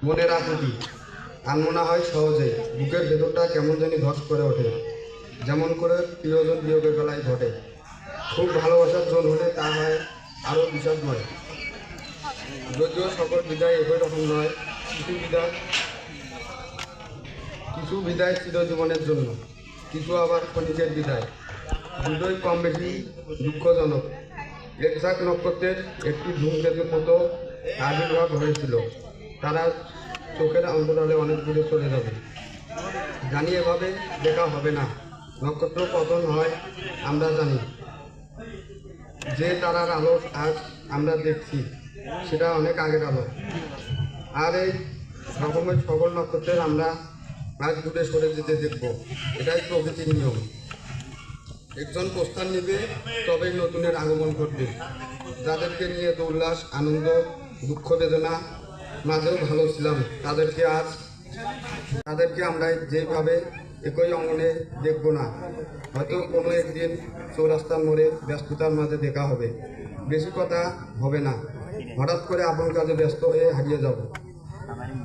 মনের আকুতি আনমনা হয় সহজে, বুকের ভেতরটা কেমন জানি ধস করে ওঠে, যেমন করে প্রিয়জন বিয়োগের বেলায় ঘটে। খুব ভালোবাসার জন হলে তা হয় আরও বিষাদময়। যদিও সকল বিদায় একই রকম নয়, কিছু বিদায় চিরজীবনের জন্য, কিছু আবার ক্ষণিকের বিদায়। দুটোই কম বেশি দুঃখজনক। একঝাঁক নক্ষত্রের একটি ধূমকেতুর মতো আবির্ভাব হয়েছিল। তারা চোখের অন্তরালে অনেক দূরে চলে যাবে, জানি এভাবে দেখা হবে না। নক্ষত্র পতন হয় আমরা জানি, যে তারার আলো আজ আমরা দেখছি সেটা অনেক আগের আলো। আর এই রকমের সকল নক্ষত্রের আমরা আজ দূরে সরে যেতে দেখব, এটাই প্রকৃতির নিয়ম। একজন প্রস্থান নেবে, তবেই নতুনের আগমন ঘটবে। যাদেরকে নিয়ে তো উল্লাস, আনন্দ, দুঃখ, বেদনা মাঝেও ভালো ছিলাম, তাদেরকে আমরা যেভাবে একই অঙ্গনে দেখব না। হয়তো কোনো একদিন চৌরাস্তার মোড়ে ব্যস্ততার মাঝে দেখা হবে, বেশি কথা হবে না, হঠাৎ করে আপন কাজে ব্যস্ত হয়ে হারিয়ে যাব।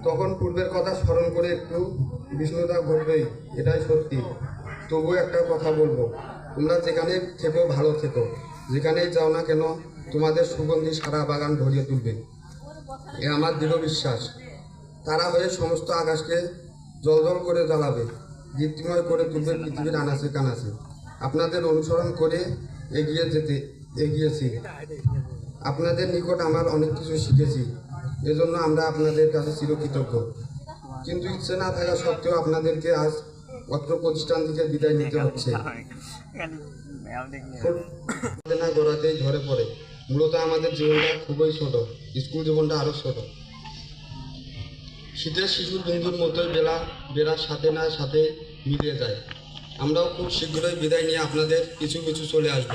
তখন পূর্বের কথা স্মরণ করে একটু বিষণ্ণতা ঘটবেই, এটাই সত্যি। তবু একটা কথা বলবো, তোমরা যেখানে থেকো ভালো থেকো, যেখানেই যাও না কেন তোমাদের সুগন্ধি সারা বাগান ভরিয়ে তুলবে, এ আমার দৃঢ় বিশ্বাস। তারা হয়ে সমস্ত আকাশকে জলজল করে জ্বালাবে, দীপ্তিময় করে তুলবে পৃথিবীর আনাচে কানাচে। আপনাদের অনুসরণ করে এগিয়েছি, আপনাদের নিকট আমার অনেক কিছু শিখেছি, এজন্য আমরা আপনাদের কাছে চিরকৃতজ্ঞ। কিন্তু ইচ্ছে না থাকা সত্ত্বেও আপনাদেরকে আজ অত্র প্রতিষ্ঠান থেকে বিদায় নিতে হচ্ছে। গড়াতেই ঝরে পড়ে। মূলত আমাদের জীবনটা খুবই ছোট, স্কুল জীবনটা আরো ছোট। শীতের শিশুর বিন্দুর মতোই বেড়ার সাথে না সাথে মিলিয়ে যায়। আমরাও খুব শীঘ্রই বিদায় নিয়ে আপনাদের কিছু কিছু চলে আসব।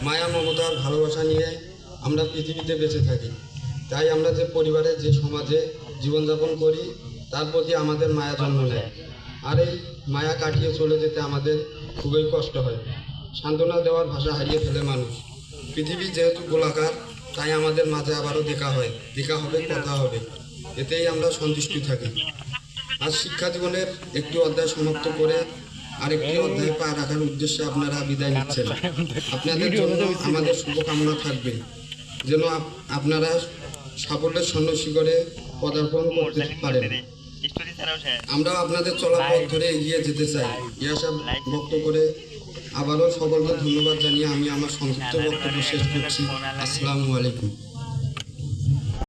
মায়া, মমতার ভালোবাসা নিয়ে আমরা পৃথিবীতে বেঁচে থাকি। তাই আমরা যে পরিবারে, যে সমাজে জীবনযাপন করি, তার প্রতি আমাদের মায়া জন্ম নেয়। আর এই মায়া কাটিয়ে চলে যেতে আমাদের খুবই কষ্ট হয়। সান্ত্বনা দেওয়ার ভাষা হারিয়ে ফেলে মানুষ। পৃথিবী যেহেতু গোলাকার, তাই আমাদের মাঝে আবারও দেখা হবে, কথা হবে, এতেই আমরা সন্তুষ্ট থাকি। আজ শিক্ষা জীবনের একটি অধ্যায় সমাপ্ত করে আরেকটি অধ্যায় পা রাখার উদ্দেশ্যে আপনারা বিদায় নিচ্ছেন। আপনাদের জন্য আমাদের শুভকামনা থাকবে, যেন আপনারা সাফল্যের স্বর্ণশিখরে পদার্পণ করতে পারেন। আমরাও আপনাদের চলা পথ ধরে এগিয়ে যেতে চাই। এই আশা ব্যক্ত করে আবারও সকলকে ধন্যবাদ জানিয়ে আমি আমার সংক্ষিপ্ত বক্তব্য শেষ করছি। আসসালামু আলাইকুম।